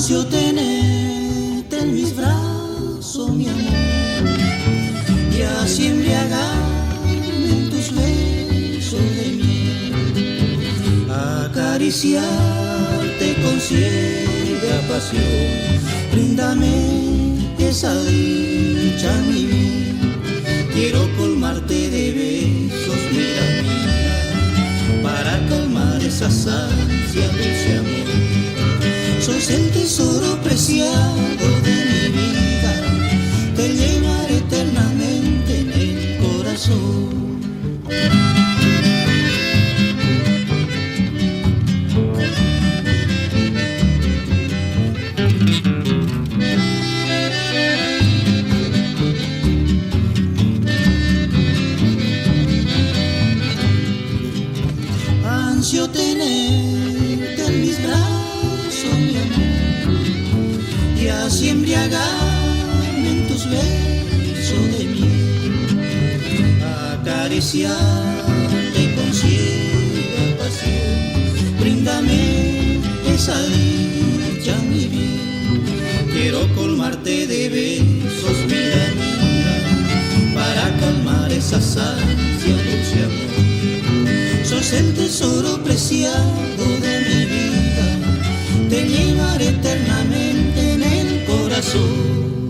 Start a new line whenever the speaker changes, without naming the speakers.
Ansio tenerte en mis brazos, mi amor, y así embriagarme en tus besos de miel, acariciarte con ciega pasión. Bríndame esa dicha, mi bien, quiero colmarte de besos, vida mía, para calmar esas ansias, dulce amor. Sos el tesoro preciado de mi vida, te llevaré eternamente en el corazón. Ansio tenerte en mis brazos, mi amor, y así embriagarme en tus besos de miel, acariciarte con ciega pasión. Bríndame esa dicha, mi bien, quiero colmarte de besos, vida mía, para calmar esas ansias, dulce amor. Sos el tesoro preciado de mi vida, te llevaré eternamente en el corazón.